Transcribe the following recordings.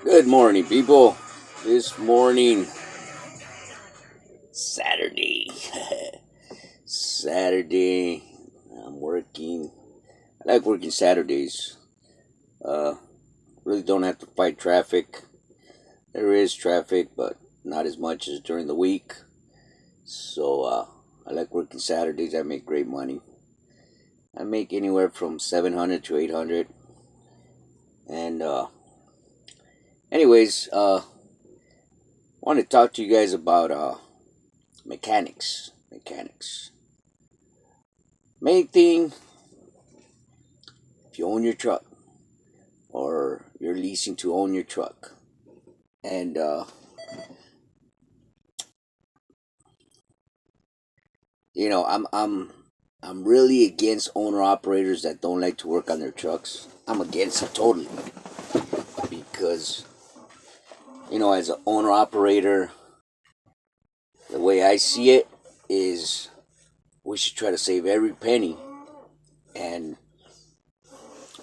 Good morning, people. This morning, Saturday. Saturday. I'm working. I like working Saturdays. Uh, really don't have to fight traffic. There is traffic, but not as much as during the week. So I like working Saturdays. I make great money. I make anywhere from 700 to 800. And anyways, want to talk to you guys about mechanics. Mechanics. Main thing, if you own your truck or you're leasing to own your truck, and I'm really against owner operators that don't like to work on their trucks. I'm against it totally because as an owner operator, the way I see it is we should try to save every penny and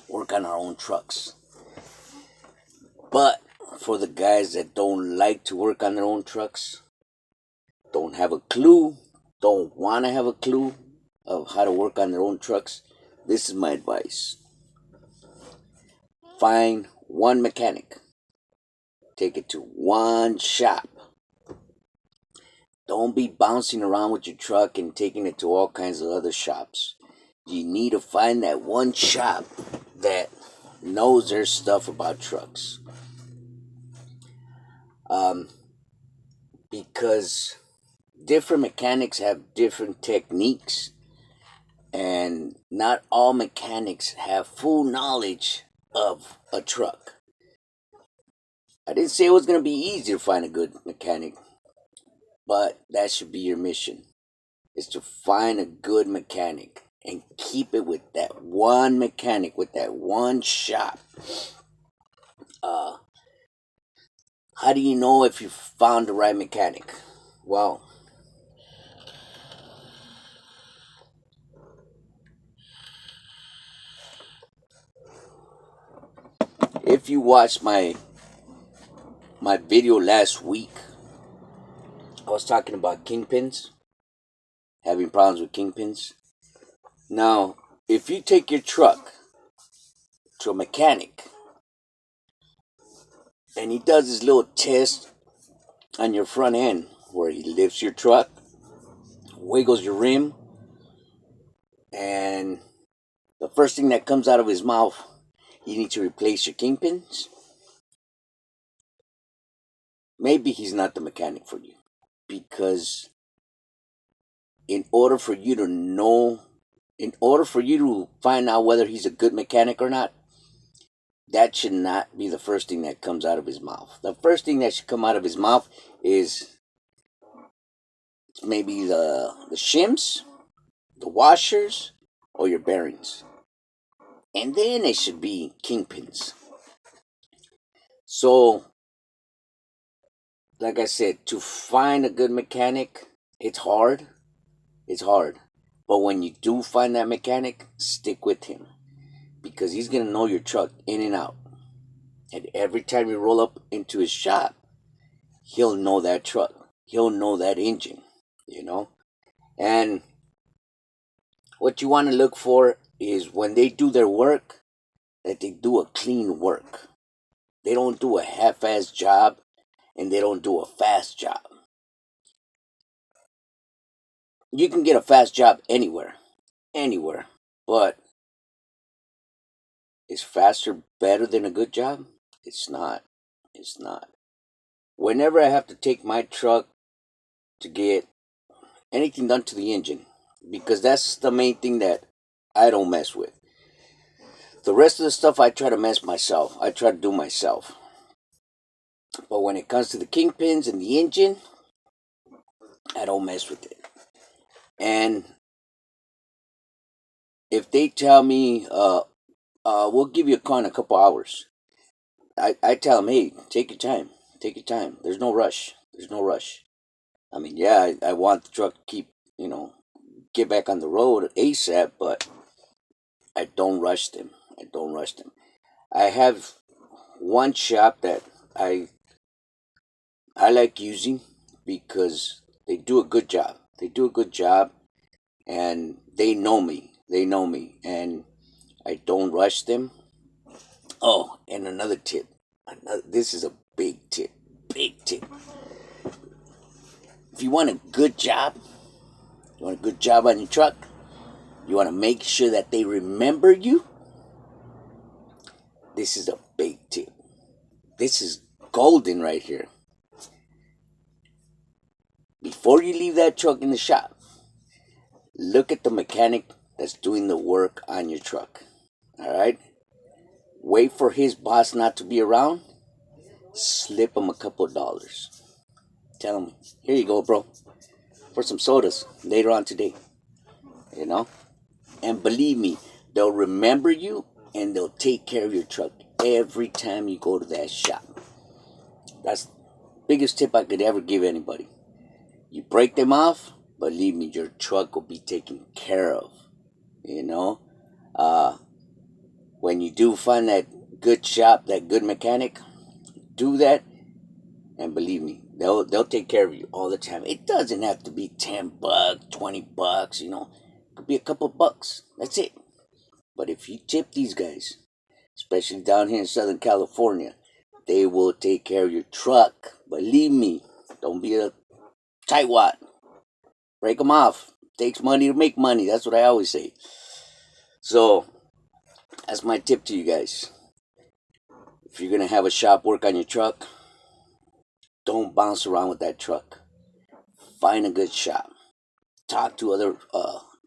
work on our own trucks. But for the guys that don't like to work on their own trucks, don't have a clue, don't want to have a clue of how to work on their own trucks, this is my advice. Find one mechanic. Take it to one shop. Don't be bouncing around with your truck and taking it to all kinds of other shops. You need to find that one shop that knows their stuff about trucks. Because different mechanics have different techniques, and not all mechanics have full knowledge of a truck. I didn't say it was going to be easy to find a good mechanic, but that should be your mission, is to find a good mechanic and keep it with that one mechanic, with that one shop. Uh, how do you know if you found the right mechanic? Well, if you watched my video last week, I was talking about kingpins, having problems with kingpins. Now, if you take your truck to a mechanic and he does his little test on your front end where he lifts your truck, wiggles your rim, and the first thing that comes out of his mouth, you need to replace your kingpins, maybe he's not the mechanic for you. Because in order for you to know, in order for you to find out whether he's a good mechanic or not, that should not be the first thing that comes out of his mouth. The first thing that should come out of his mouth is maybe the shims, the washers, or your bearings. And then it should be kingpins. So, like I said, to find a good mechanic, it's hard. It's hard. But when you do find that mechanic, stick with him. Because he's going to know your truck in and out. And every time you roll up into his shop, he'll know that truck. He'll know that engine. And what you want to look for is when they do their work, that they do a clean work. They don't do a half-assed job, and they don't do a fast job. You can get a fast job anywhere, but is faster better than a good job? It's not. It's not. Whenever I have to take my truck to get anything done to the engine, because that's the main thing that I don't mess with. The rest of the stuff I try to mess myself. I try to do myself. But when it comes to the kingpins and the engine, I don't mess with it. And if they tell me, we'll give you a call in a couple hours, I tell them, hey, take your time. Take your time. There's no rush. There's no rush. I mean, yeah, I want the truck to get back on the road ASAP, but I don't rush them. I don't rush them. I have one shop that I like using because they do a good job. They do a good job, and they know me. They know me, and I don't rush them. Oh, and another tip. This is a big tip. Big tip. If you want a good job, you want a good job on your truck, you want to make sure that they remember you. This is a big tip. This is golden right here. Before you leave that truck in the shop, look at the mechanic that's doing the work on your truck. All right? Wait for his boss not to be around. Slip him a couple of dollars. Tell him, here you go, bro, for some sodas later on today. You know? And believe me, they'll remember you and they'll take care of your truck every time you go to that shop. That's the biggest tip I could ever give anybody. You break them off, believe me, your truck will be taken care of. You know? When you do find that good shop, that good mechanic, do that, and believe me, they'll take care of you all the time. It doesn't have to be $10, $20, you know. It could be a couple bucks. That's it. But if you tip these guys, especially down here in Southern California, they will take care of your truck. Believe me, don't be a tightwad. Break them off. Takes money to make money. That's what I always say. So that's my tip to you guys. If you're gonna have a shop work on your truck, don't bounce around with that truck. Find a good shop. Talk to other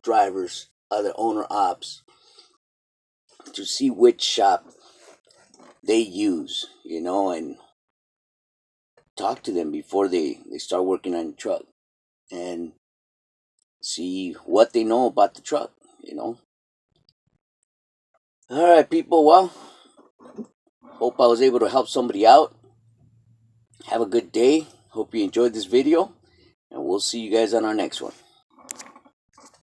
drivers, other owner ops, to see which shop they use, you know, and talk to them before they start working on your truck, and see what they know about the truck, you know. All right, people. Well, hope I was able to help somebody out. Have a good day. Hope you enjoyed this video, and we'll see you guys on our next one.